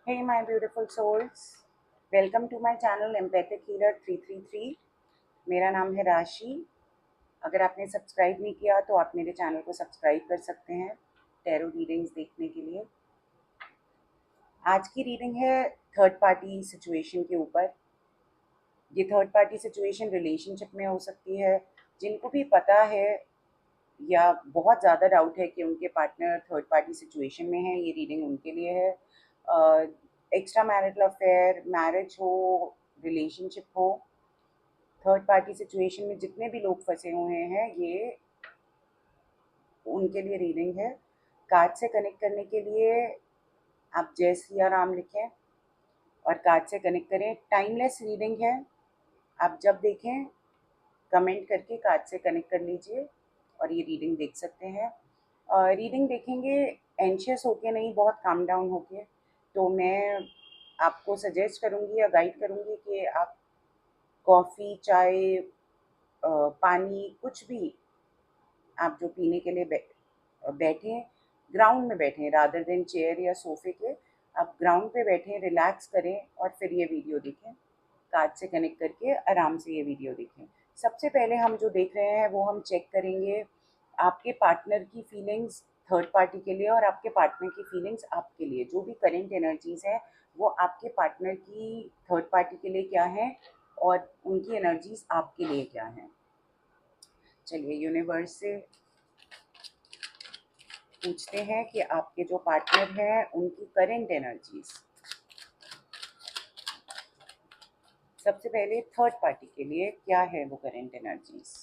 Hey my beautiful souls, welcome to my channel Empathic Healer 333। मेरा नाम है राशि। अगर आपने सब्सक्राइब नहीं किया तो आप मेरे चैनल को सब्सक्राइब कर सकते हैं टैरो रीडिंग्स देखने के लिए। आज की रीडिंग है थर्ड पार्टी सिचुएशन के ऊपर। ये थर्ड पार्टी सिचुएशन रिलेशनशिप में हो सकती है। जिनको भी पता है या बहुत ज़्यादा डाउट है कि उनके पार्टनर थर्ड पार्टी सिचुएशन में है, ये रीडिंग उनके लिए है। एक्स्ट्रा मैरिटल अफेयर, मैरिज हो, रिलेशनशिप हो, थर्ड पार्टी सिचुएशन में जितने भी लोग फंसे हुए हैं, ये उनके लिए रीडिंग है। कार्ड से कनेक्ट करने के लिए आप जय सिया राम लिखें और कार्ड से कनेक्ट करें। टाइमलेस रीडिंग है, आप जब देखें कमेंट करके कार्ड से कनेक्ट कर लीजिए और ये रीडिंग देख सकते हैं। रीडिंग देखेंगे एंशियस होके नहीं, बहुत काम डाउन होके। तो मैं आपको सजेस्ट करूँगी या गाइड करूँगी कि आप कॉफ़ी, चाय, पानी, कुछ भी आप जो पीने के लिए बैठें, ग्राउंड में बैठें रादर देन चेयर या सोफे के। आप ग्राउंड पे बैठें, रिलैक्स करें और फिर ये वीडियो देखें। कार्ड से कनेक्ट करके आराम से ये वीडियो देखें। सबसे पहले हम जो देख रहे हैं वो हम चेक करेंगे आपके पार्टनर की फीलिंग्स थर्ड पार्टी के लिए और आपके पार्टनर की फीलिंग्स आपके लिए। जो भी करेंट एनर्जीज हैं वो आपके पार्टनर की थर्ड पार्टी के लिए क्या है और उनकी एनर्जीज आपके लिए क्या हैं। चलिए यूनिवर्स से पूछते हैं कि आपके जो पार्टनर हैं उनकी करेंट एनर्जीज। सबसे पहले थर्ड पार्टी के लिए क्या है वो करेंट एनर्जीज।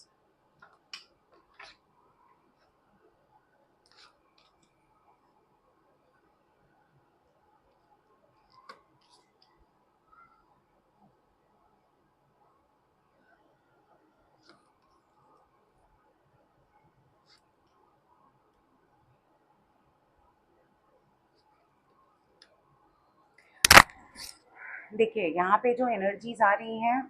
देखिए यहाँ पे जो एनर्जीज आ रही हैं,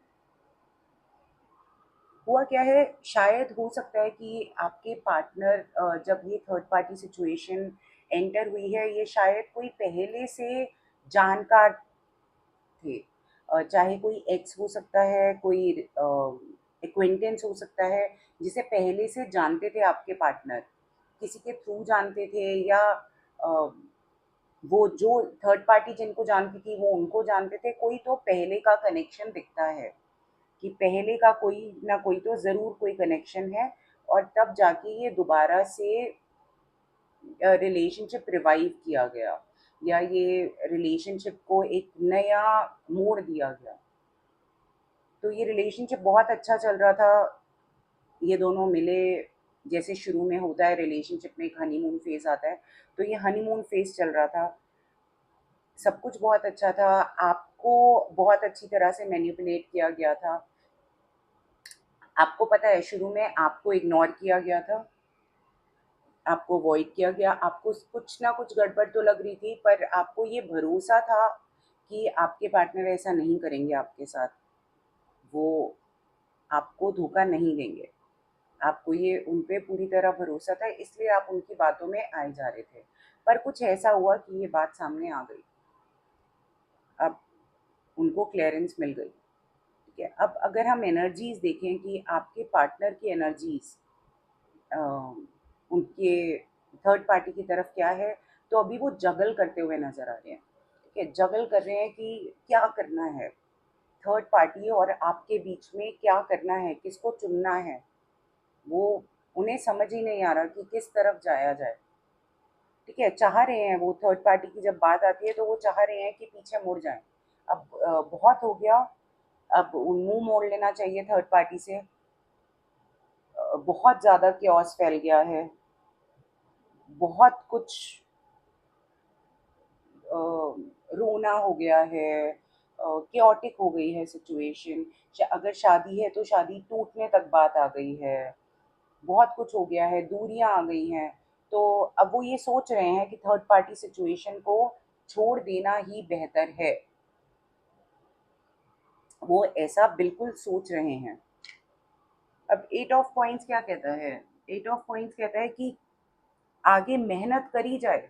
हुआ क्या है, शायद हो सकता है कि आपके पार्टनर जब ये थर्ड पार्टी सिचुएशन एंटर हुई है, ये शायद कोई पहले से जानकार थे। चाहे कोई एक्स हो सकता है, कोई एक्वेंटेंस हो सकता है जिसे पहले से जानते थे आपके पार्टनर, किसी के थ्रू जानते थे या अ, वो जो थर्ड पार्टी जिनको जानती थी वो उनको जानते थे। कोई तो पहले का कनेक्शन दिखता है कि पहले का कोई ना कोई तो ज़रूर कोई कनेक्शन है और तब जाके ये दोबारा से रिलेशनशिप रिवाइव किया गया या ये रिलेशनशिप को एक नया मोड़ दिया गया। तो ये रिलेशनशिप बहुत अच्छा चल रहा था, ये दोनों मिले। जैसे शुरू में होता है रिलेशनशिप में एक हनीमून फेज आता है, तो ये हनीमून फेज चल रहा था, सब कुछ बहुत अच्छा था। आपको बहुत अच्छी तरह से मैनिपुलेट किया गया था। आपको पता है शुरू में आपको इग्नोर किया गया था, आपको अवॉइड किया गया, आपको कुछ ना कुछ गड़बड़ तो लग रही थी, पर आपको ये भरोसा था कि आपके पार्टनर ऐसा नहीं करेंगे आपके साथ, वो आपको धोखा नहीं देंगे। आपको ये उन पे पूरी तरह भरोसा था, इसलिए आप उनकी बातों में आए जा रहे थे। पर कुछ ऐसा हुआ कि ये बात सामने आ गई, अब उनको क्लियरेंस मिल गई। ठीक है, अब अगर हम एनर्जीज देखें कि आपके पार्टनर की एनर्जीज उनके थर्ड पार्टी की तरफ क्या है, तो अभी वो जगल करते हुए नजर आ रहे हैं। ठीक है, जगल कर रहे हैं कि क्या करना है, थर्ड पार्टी और आपके बीच में क्या करना है, किसको चुनना है। वो उन्हें समझ ही नहीं आ रहा कि किस तरफ जाया जाए। ठीक है, चाह रहे हैं वो, थर्ड पार्टी की जब बात आती है तो वो चाह रहे हैं कि पीछे मुड़ जाएं। अब बहुत हो गया, अब मुंह मोड़ लेना चाहिए थर्ड पार्टी से। बहुत ज़्यादा क्योस फैल गया है, बहुत कुछ रोना हो गया है, केओटिक हो गई है सिचुएशन। अगर शादी है तो शादी टूटने तक बात आ गई है, बहुत कुछ हो गया है, दूरियां आ गई हैं। तो अब वो ये सोच रहे हैं कि थर्ड पार्टी सिचुएशन को छोड़ देना ही बेहतर है, वो ऐसा बिल्कुल सोच रहे हैं। अब एट ऑफ पॉइंट्स क्या कहता है, एट ऑफ पॉइंट्स कहता है कि आगे मेहनत करी जाए,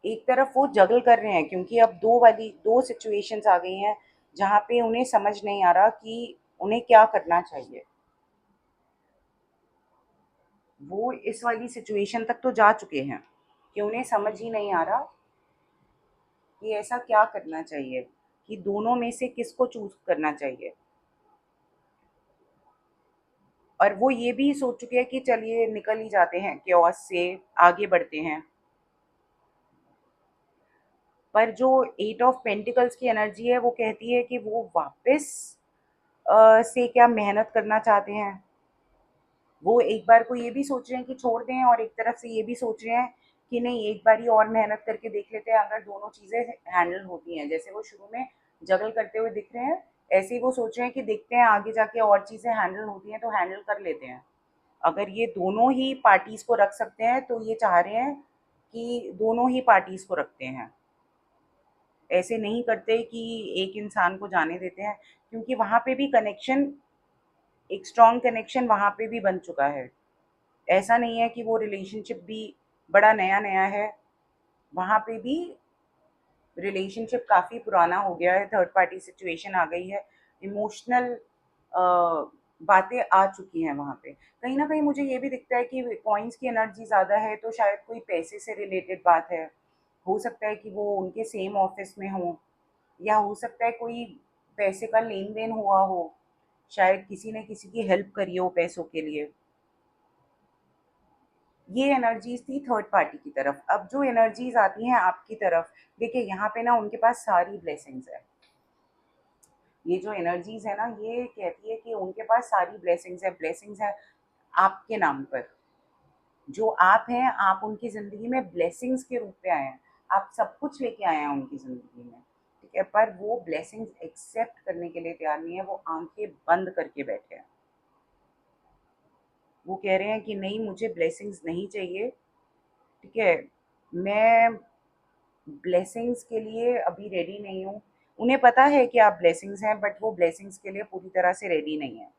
एक तरफ वो जगल कर रहे हैं, क्योंकि अब दो सिचुएशंस आ गई हैं जहाँ पे उन्हें समझ नहीं आ रहा कि उन्हें क्या करना चाहिए। वो इस वाली सिचुएशन तक तो जा चुके हैं कि उन्हें समझ ही नहीं आ रहा कि ऐसा क्या करना चाहिए, कि दोनों में से किसको चूज करना चाहिए। और वो ये भी सोच चुके हैं कि चलिए निकल ही जाते हैं, chaos से आगे बढ़ते हैं। पर जो 8 ऑफ पेंटिकल्स की एनर्जी है वो कहती है कि वो वापस से क्या मेहनत करना चाहते हैं। वो एक बार को ये भी सोच रहे हैं कि छोड़ दें, और एक तरफ से ये भी सोच रहे हैं कि नहीं, एक बार ही और मेहनत करके देख लेते हैं, अगर दोनों चीज़ें हैंडल होती हैं। जैसे वो शुरू में जगल करते हुए दिख रहे हैं, ऐसे ही वो सोच रहे हैं कि देखते हैं आगे जाके और चीज़ें हैंडल होती हैं तो हैंडल कर लेते हैं। अगर ये दोनों ही पार्टीज को रख सकते हैं तो ये चाह रहे हैं कि दोनों ही पार्टीज को रखते हैं, ऐसे नहीं करते कि एक इंसान को जाने देते हैं, क्योंकि वहाँ पे भी कनेक्शन, एक स्ट्रॉन्ग कनेक्शन वहाँ पे भी बन चुका है। ऐसा नहीं है कि वो रिलेशनशिप भी बड़ा नया नया है, वहाँ पे भी रिलेशनशिप काफ़ी पुराना हो गया है, थर्ड पार्टी सिचुएशन आ गई है, इमोशनल बातें आ चुकी हैं वहाँ पे। कहीं ना कहीं मुझे ये भी दिखता है कि कॉइन्स की एनर्जी ज़्यादा है, तो शायद कोई पैसे से रिलेटेड बात है। हो सकता है कि वो उनके सेम ऑफिस में हो, या हो सकता है कोई पैसे का लेन देन हुआ हो, शायद किसी ने किसी की हेल्प करी हो पैसों के लिए। ये एनर्जीज थी थर्ड पार्टी की तरफ। अब जो एनर्जीज आती हैं आपकी तरफ, देखिए यहाँ पे ना उनके पास सारी ब्लेसिंग्स है। ये जो एनर्जीज है ना, ये कहती है कि उनके पास सारी ब्लेसिंग्स है आपके नाम पर। जो आप हैं, आप उनकी ज़िंदगी में ब्लेसिंग्स के रूप में आए हैं, आप सब कुछ लेके आए हैं उनकी ज़िंदगी में, ठीक है। पर वो ब्लेसिंग्स एक्सेप्ट करने के लिए तैयार नहीं है, वो आंखें बंद करके बैठे हैं। वो कह रहे हैं कि नहीं, मुझे ब्लेसिंग्स नहीं चाहिए, ठीक है, मैं ब्लेसिंग्स के लिए अभी रेडी नहीं हूँ। उन्हें पता है कि आप ब्लेसिंग्स हैं, बट वो ब्लेसिंग्स के लिए पूरी तरह से रेडी नहीं है।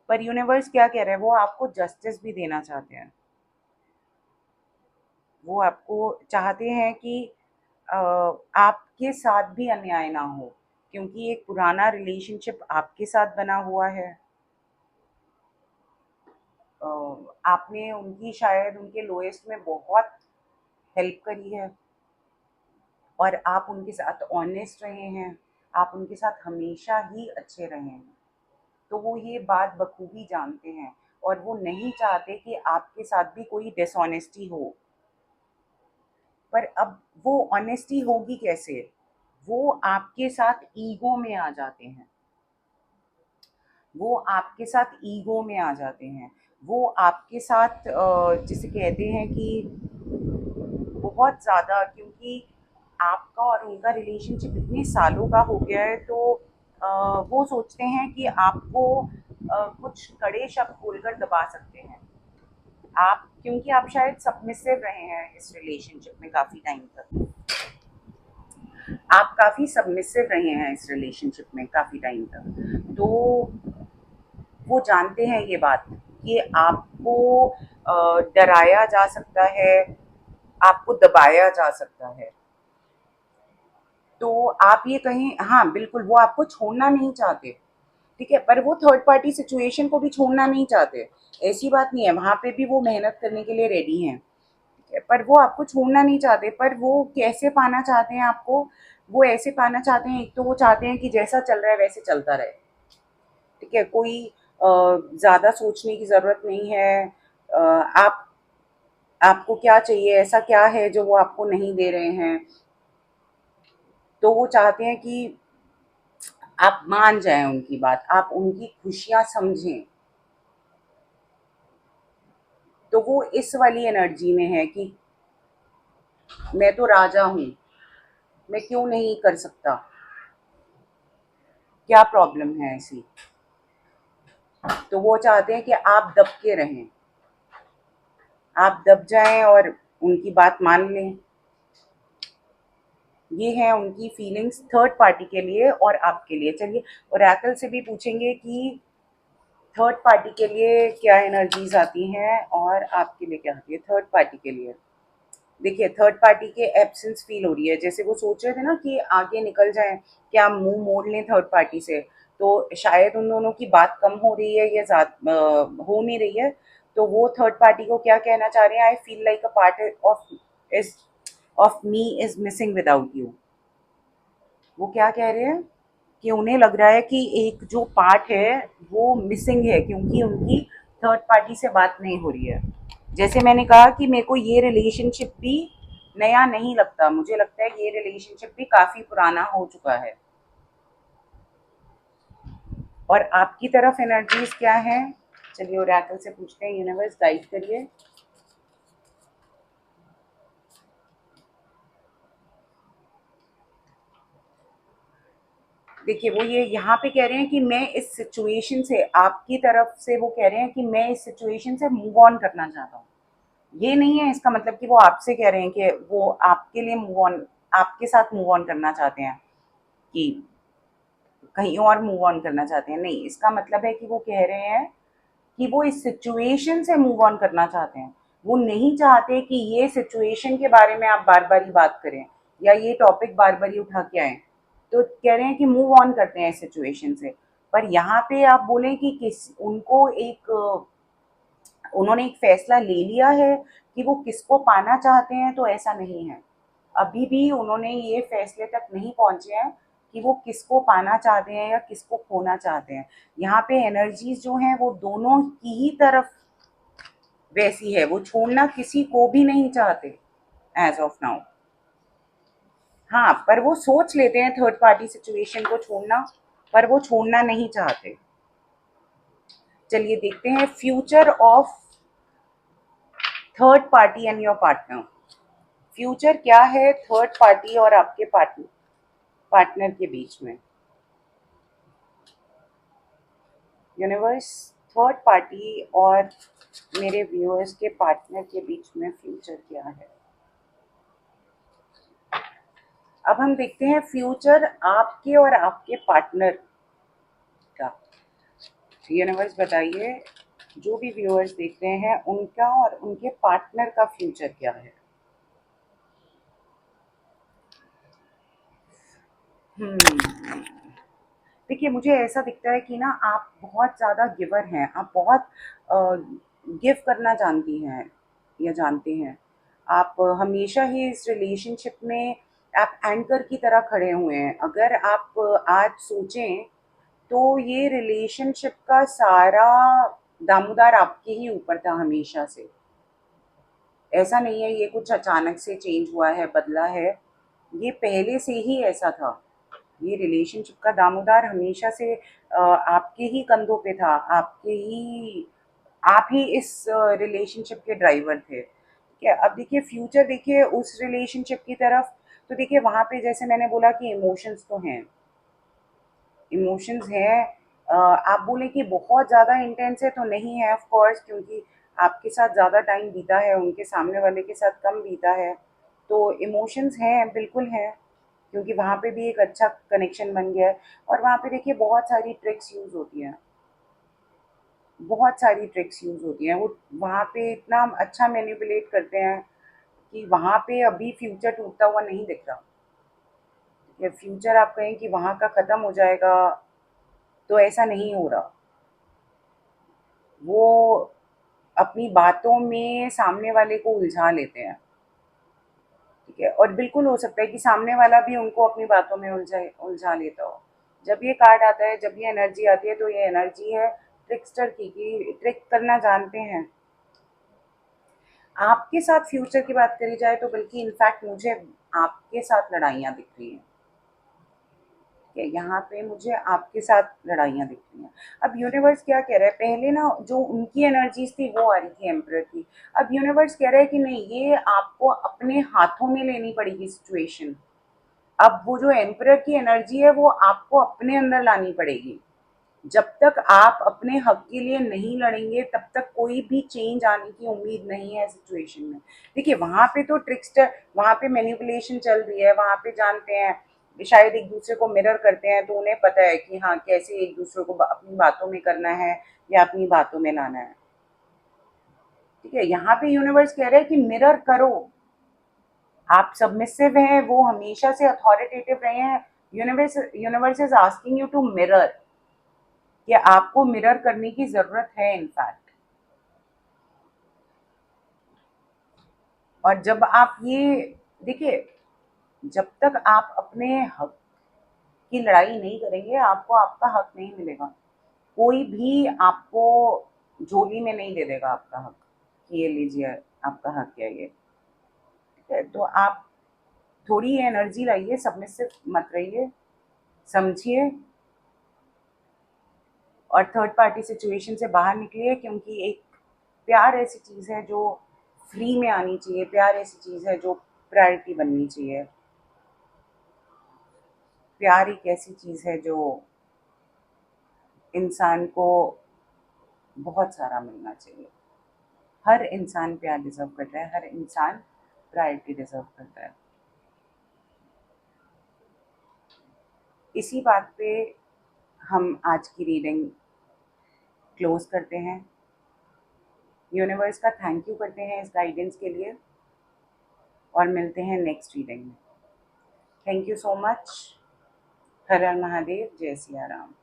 पर यूनिवर्स क्या कह रहा है, वो आपको जस्टिस भी देना चाहते हैं। वो आपको चाहते हैं कि आपके साथ भी अन्याय ना हो, क्योंकि एक पुराना रिलेशनशिप आपके साथ बना हुआ है। अ, आपने उनकी शायद उनके लोएस्ट में बहुत हेल्प करी है, और आप उनके साथ ऑनेस्ट रहे हैं, आप उनके साथ हमेशा ही अच्छे रहे हैं। तो वो ये बात बखूबी जानते हैं, और वो नहीं चाहते कि आपके साथ भी कोई डिसऑनेस्टी हो। पर अब वो ऑनेस्टी होगी कैसे? वो आपके साथ ईगो में आ जाते हैं। वो आपके साथ ईगो में आ जाते हैं। वो आपके साथ जिसे कहते हैं कि बहुत ज़्यादा, क्योंकि आपका और उनका रिलेशनशिप इतने सालों का हो गया है, तो वो सोचते हैं कि आपको कुछ कड़े शब्द बोलकर दबा सकते हैं। आप, क्योंकि आप शायद सबमिसिव रहे हैं इस रिलेशनशिप में काफ़ी टाइम तक, आप काफ़ी सबमिसिव रहे हैं इस रिलेशनशिप में काफ़ी टाइम तक, तो वो जानते हैं ये बात कि आपको डराया जा सकता है, आपको दबाया जा सकता है। तो आप ये कहें, हाँ बिल्कुल, वो आपको छोड़ना नहीं चाहते, ठीक है, पर वो थर्ड पार्टी सिचुएशन को भी छोड़ना नहीं चाहते। ऐसी बात नहीं है, वहाँ पे भी वो मेहनत करने के लिए रेडी हैं, ठीक है, पर वो आपको छोड़ना नहीं चाहते। पर वो कैसे पाना चाहते हैं आपको? वो ऐसे पाना चाहते हैं, एक तो वो चाहते हैं कि जैसा चल रहा है वैसे चलता रहे, ठीक है, कोई ज़्यादा सोचने की ज़रूरत नहीं है। आप, आपको क्या चाहिए, ऐसा क्या है जो वो आपको नहीं दे रहे हैं? तो वो चाहते हैं कि आप मान जाएं उनकी बात, आप उनकी खुशियाँ समझें। तो वो इस वाली एनर्जी में है कि मैं तो राजा हूँ, मैं क्यों नहीं कर सकता, क्या प्रॉब्लम है ऐसी? तो वो चाहते हैं कि आप दब के रहें, आप दब जाएं और उनकी बात मान लें। ये है उनकी फीलिंग्स थर्ड पार्टी के लिए और आपके लिए। चलिए ओरेकल से भी पूछेंगे कि थर्ड पार्टी के लिए क्या एनर्जीज आती हैं और आपके लिए क्या आती है। थर्ड पार्टी के लिए देखिए, थर्ड पार्टी के एब्सेंस फील हो रही है, जैसे वो सोच रहे थे ना कि आगे निकल जाएं, क्या मुंह मोड़ लें थर्ड पार्टी से, तो शायद उन दोनों की बात कम हो रही है या ज्यादा हो नहीं रही है। तो वो थर्ड पार्टी को क्या कहना चाह रहे हैं, I feel like a part of is of me is missing without you. वो क्या कह रहे हैं कि उन्हें लग रहा है कि एक जो पार्ट है वो मिसिंग है, क्योंकि उनकी थर्ड पार्टी से बात नहीं हो रही है। जैसे मैंने कहा कि मेरे को ये रिलेशनशिप भी नया नहीं लगता, मुझे लगता है ये रिलेशनशिप भी काफी पुराना हो चुका है। और आपकी तरफ एनर्जीज क्या है, चलिए ओरेकल से पूछते हैं, यूनिवर्स गाइड करिए। देखिए, वो ये यहाँ पे कह रहे हैं कि मैं इस सिचुएशन से, आपकी तरफ से वो कह रहे हैं कि मैं इस सिचुएशन से मूव ऑन करना चाहता हूँ। ये नहीं है इसका मतलब कि वो आपसे कह रहे हैं कि वो आपके लिए मूव ऑन, आपके साथ मूव ऑन करना चाहते हैं, कि कहीं और मूव ऑन करना चाहते हैं, नहीं, इसका मतलब है कि वो कह रहे हैं कि वो इस सिचुएशन से मूव ऑन करना चाहते हैं। वो नहीं चाहते कि ये सिचुएशन के बारे में आप बार बार ही बात करें या ये टॉपिक बार बार ही उठा के आए। तो कह रहे हैं कि मूव ऑन करते हैं इस सिचुएशन से। पर यहाँ पे आप बोले कि किस उनको एक उन्होंने एक फैसला ले लिया है कि वो किसको पाना चाहते हैं, तो ऐसा नहीं है। अभी भी उन्होंने ये फैसले तक नहीं पहुंचे हैं कि वो किसको पाना चाहते हैं या किसको खोना चाहते हैं। यहाँ पे एनर्जीज जो हैं वो दोनों की ही तरफ वैसी है, वो छोड़ना किसी को भी नहीं चाहते एज ऑफ नाउ। हाँ, पर वो सोच लेते हैं थर्ड पार्टी सिचुएशन को छोड़ना, पर वो छोड़ना नहीं चाहते। चलिए देखते हैं future of third party and your partner. Future क्या है थर्ड पार्टी और आपके पार्टनर पार्टनर के बीच में। यूनिवर्स, थर्ड पार्टी और मेरे व्यूअर्स के पार्टनर के बीच में फ्यूचर क्या है। अब हम देखते हैं फ्यूचर आपके और आपके पार्टनर का। यूनिवर्स बताइए, जो भी व्यूअर्स देख रहे हैं उनका और उनके पार्टनर का फ्यूचर क्या है। देखिए, मुझे ऐसा दिखता है कि ना आप बहुत ज़्यादा गिवर हैं, आप बहुत गिव करना जानती हैं या जानते हैं। आप हमेशा ही इस रिलेशनशिप में आप एंकर की तरह खड़े हुए हैं। अगर आप आज सोचें तो ये रिलेशनशिप का सारा दामोदार आपके ही ऊपर था हमेशा से। ऐसा नहीं है ये कुछ अचानक से चेंज हुआ है, बदला है, ये पहले से ही ऐसा था। ये रिलेशनशिप का दामोदार हमेशा से आपके ही कंधों पे था, आपके ही, आप ही इस रिलेशनशिप के ड्राइवर थे। ठीक है, अब देखिए फ्यूचर, देखिए उस रिलेशनशिप की तरफ, तो देखिए वहां पे जैसे मैंने बोला कि इमोशंस तो हैं, इमोशंस हैं। आप बोले कि बहुत ज़्यादा इंटेंस है तो नहीं है, ऑफ कोर्स, क्योंकि आपके साथ ज़्यादा टाइम बीता है, उनके सामने वाले के साथ कम बीता है। तो इमोशंस हैं, बिल्कुल हैं, क्योंकि वहाँ पे भी एक अच्छा कनेक्शन बन गया है। और वहाँ पे देखिए बहुत सारी ट्रिक्स यूज़ होती हैं, बहुत सारी ट्रिक्स यूज़ होती हैं। वो वहाँ पे इतना अच्छा मैनिपुलेट करते हैं कि वहाँ पे अभी फ्यूचर टूटता हुआ नहीं दिख रहा। या फ्यूचर आप कहें कि वहाँ का ख़त्म हो जाएगा, तो ऐसा नहीं हो रहा। वो अपनी बातों में सामने वाले को उलझा लेते हैं। ठीक है, और बिल्कुल हो सकता है कि सामने वाला भी उनको अपनी बातों में उलझा लेता हो। जब ये कार्ड आता है, जब ये एनर्जी आती है, तो ये एनर्जी है ट्रिकस्टर की, कि ट्रिक करना जानते हैं। आपके साथ फ्यूचर की बात करी जाए तो बल्कि इनफैक्ट मुझे आपके साथ लड़ाइयाँ दिख रही हैं। ठीक है, यहाँ पे मुझे आपके साथ लड़ाइयाँ दिख रही हैं। अब यूनिवर्स क्या कह रहा है, पहले ना जो उनकी एनर्जीज थी वो आ रही थी एम्परर की। अब यूनिवर्स कह रहा है कि नहीं, ये आपको अपने हाथों में लेनी पड़ेगी सिचुएशन। अब वो जो एम्परर की एनर्जी है वो आपको अपने अंदर लानी पड़ेगी। जब तक आप अपने हक के लिए नहीं लड़ेंगे तब तक कोई भी चेंज आने की उम्मीद नहीं है सिचुएशन में। देखिए वहां पे तो ट्रिक्स्टर, वहां पे मैनिपुलेशन चल रही है, वहां पे जानते हैं, शायद एक दूसरे को मिरर करते हैं, तो उन्हें पता है कि हाँ कैसे एक दूसरे को अपनी बातों में करना है, या अपनी बातों में लाना है। ठीक है, यहाँ पे यूनिवर्स कह रहा है कि मिरर करो। आप सबमिसिव हैं, वो हमेशा से अथॉरिटेटिव रहे हैं। Universe is asking you to mirror, कि आपको मिरर करने की जरूरत है इनफैक्ट। और जब आप ये देखिए, जब तक आप अपने हक की लड़ाई नहीं करेंगे, आपको आपका हक नहीं मिलेगा। कोई भी आपको झोली में नहीं दे देगा आपका हक, कि ये लीजिए आपका हक है ये। ठीक है, तो आप थोड़ी एनर्जी लाइए, सबमिसिव मत रहिए, समझिए और थर्ड पार्टी सिचुएशन से बाहर निकलिए। क्योंकि एक प्यार ऐसी चीज़ है जो फ्री में आनी चाहिए, प्यार ऐसी चीज़ है जो प्रायोरिटी बननी चाहिए। प्यार एक ऐसी चीज़ है जो इंसान को बहुत सारा मिलना चाहिए। हर इंसान प्यार डिजर्व करता है, हर इंसान प्रायोरिटी डिजर्व करता है। इसी बात पे हम आज की रीडिंग क्लोज करते हैं। यूनिवर्स का थैंक यू करते हैं इस गाइडेंस के लिए और मिलते हैं नेक्स्ट रीडिंग में। Thank you so much. हर हर महादेव, जय सिया राम।